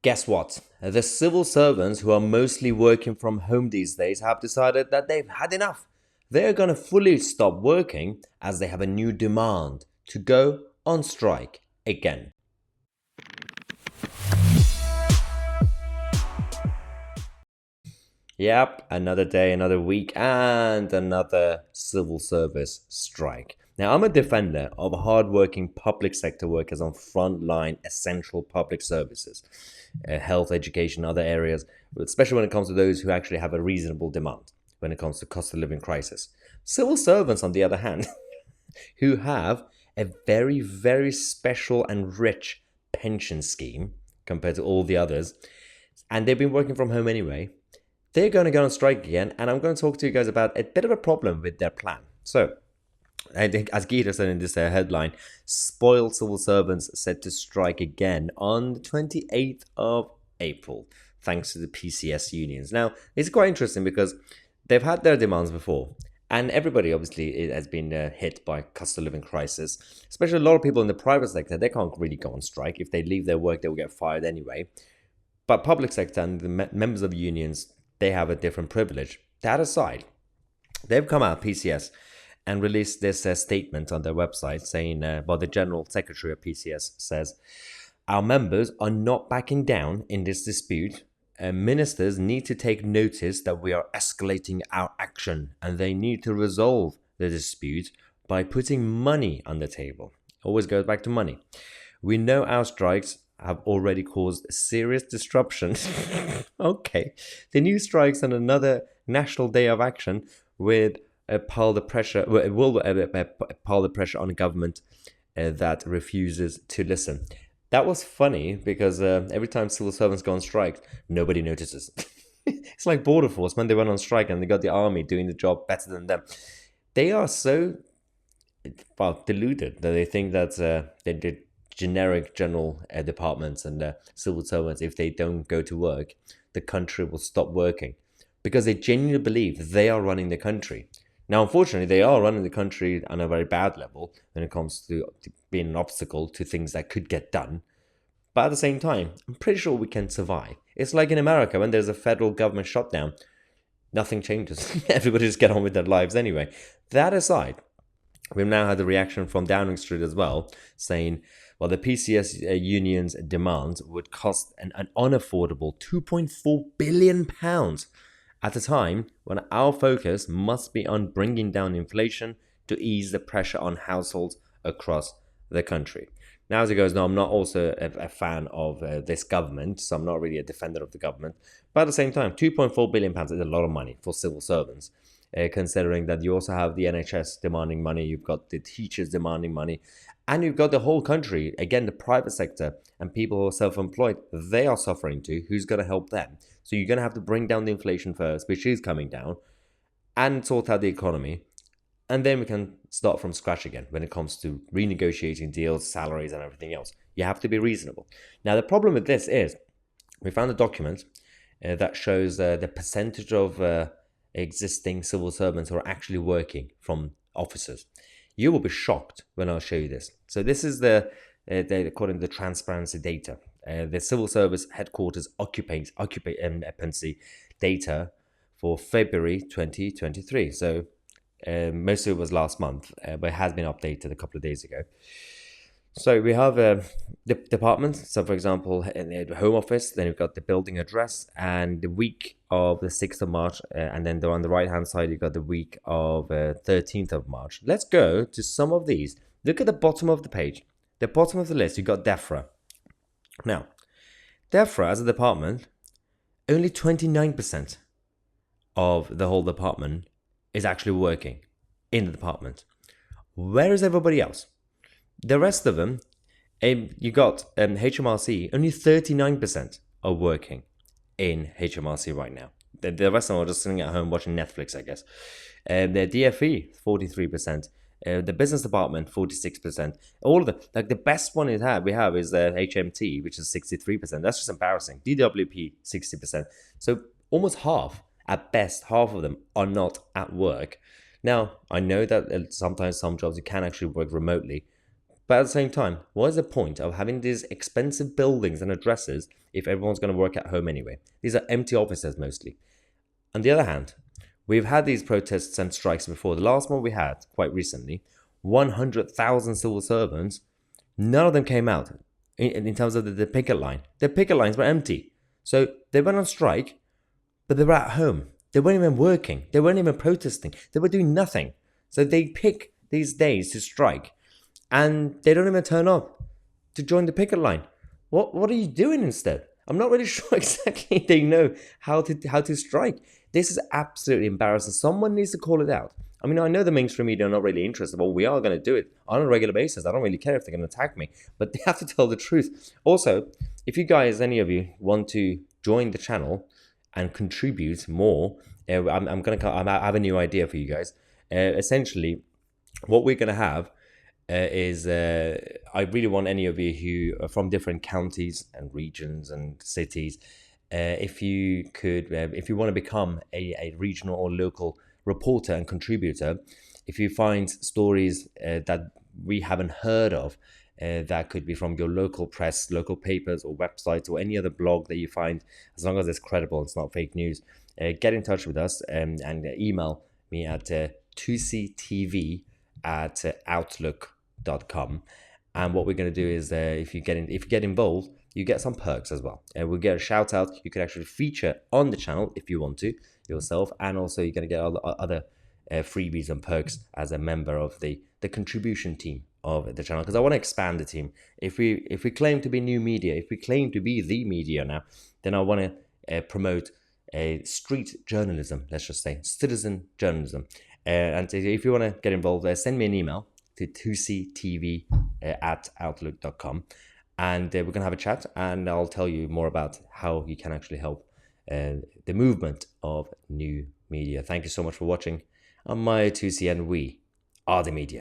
Guess what? The civil servants who are mostly working from home these days have decided that they've had enough. They're going to fully stop working as they have a new demand to go on strike again. Yep, another day, another week, and another civil service strike. Now, I'm a defender of hardworking public sector workers on frontline essential public services, health, education, other areas, especially when it comes to those who actually have a reasonable demand when it comes to cost of living crisis. Civil servants, on the other hand, who have a very, very special and rich pension scheme compared to all the others, and they've been working from home anyway, they're going to go on strike again, and I'm going to talk to you guys about a bit of a problem with their plan. So, I think, as GETTR said in this headline, spoiled civil servants set to strike again on the 28th of April, thanks to the PCS unions. Now, it's quite interesting because they've had their demands before, and everybody obviously has been hit by cost of living crisis, especially a lot of people in the private sector. They can't really go on strike. If they leave their work, they will get fired anyway. But public sector and the members of the unions, they have a different privilege. That aside, they've come out, PCS, and released this statement on their website saying, the General Secretary of PCS says, our members are not backing down in this dispute. Ministers need to take notice that we are escalating our action and they need to resolve the dispute by putting money on the table. Always goes back to money. We know our strikes have already caused serious disruption. Okay. The new strikes on another national day of action will pile the pressure on a government that refuses to listen. That was funny because every time civil servants go on strike, nobody notices. It's like Border Force when they went on strike and they got the army doing the job better than them. They are so deluded that they think that they did generic general departments and civil servants, if they don't go to work, the country will stop working because they genuinely believe they are running the country. Now, unfortunately, they are running the country on a very bad level when it comes to being an obstacle to things that could get done. But at the same time, I'm pretty sure we can survive. It's like in America when there's a federal government shutdown, nothing changes. Everybody just get on with their lives anyway. That aside, we've now had the reaction from Downing Street as well, saying, well, the PCS union's demands would cost an unaffordable £2.4 billion at a time when our focus must be on bringing down inflation to ease the pressure on households across the country. Now, as it goes, no, I'm not also a fan of this government, so I'm not really a defender of the government. But at the same time, £2.4 billion is a lot of money for civil servants. Considering that you also have the NHS demanding money, you've got the teachers demanding money, and you've got the whole country, again, the private sector and people who are self-employed, they are suffering too. Who's going to help them? So you're going to have to bring down the inflation first, which is coming down, and sort out the economy. And then we can start from scratch again when it comes to renegotiating deals, salaries, and everything else. You have to be reasonable. Now, the problem with this is we found a document that shows the percentage of existing civil servants who are actually working from offices. You will be shocked when I'll show you this. So this is according to the transparency data. The civil service headquarters occupancy data for February 2023. So most of it was last month, but it has been updated a couple of days ago. So we have the departments. So for example, in the home office, then you've got the building address and the week of the 6th of March. And then on the right-hand side, you've got the week of 13th of March. Let's go to some of these. Look at the bottom of the page. The bottom of the list, you've got DEFRA. Now, DEFRA as a department, only 29% of the whole department is actually working in the department. Where is everybody else? The rest of them, you got HMRC, only 39% are working in HMRC right now. The rest of them are just sitting at home watching Netflix, I guess. The DFE, 43%. The business department, 46%. All of them, like the best one we have is the HMT, which is 63%. That's just embarrassing. DWP, 60%. So almost half, at best, half of them are not at work. Now, I know that sometimes some jobs you can actually work remotely, But at the same time, what is the point of having these expensive buildings and addresses if everyone's going to work at home anyway? These are empty offices mostly. On the other hand, we've had these protests and strikes before. The last one we had quite recently, 100,000 civil servants, none of them came out in terms of the picket line. The picket lines were empty. So they went on strike, but they were at home. They weren't even working. They weren't even protesting. They were doing nothing. So they pick these days to strike, and they don't even turn up to join the picket line. What are you doing instead? I'm not really sure exactly they know how to strike. This is absolutely embarrassing. Someone needs to call it out. I mean, I know the mainstream media are not really interested, but we are going to do it on a regular basis. I don't really care if they're going to attack me, but they have to tell the truth. Also, if you guys, any of you, want to join the channel and contribute more, I have a new idea for you guys. Essentially, what we're going to have is I really want any of you who are from different counties and regions and cities, if you want to become a regional or local reporter and contributor, if you find stories that we haven't heard of, that could be from your local press, local papers or websites or any other blog that you find, as long as it's credible, it's not fake news, get in touch with us and email me at tousitv@outlook.com. And what we're going to do is if you get involved, you get some perks as well. We'll get a shout out. You can actually feature on the channel if you want to yourself, and also you're going to get other freebies and perks as a member of the contribution team of the channel, because I want to expand the team. If we claim to be new media, if we claim to be the media now, then I want to promote street journalism, let's just say citizen journalism. And if you want to get involved there, send me an email to tousitv@outlook.com, and we're going to have a chat, and I'll tell you more about how you can actually help the movement of new media. Thank you so much for watching. I'm Mahyar Tousi, and we are the media.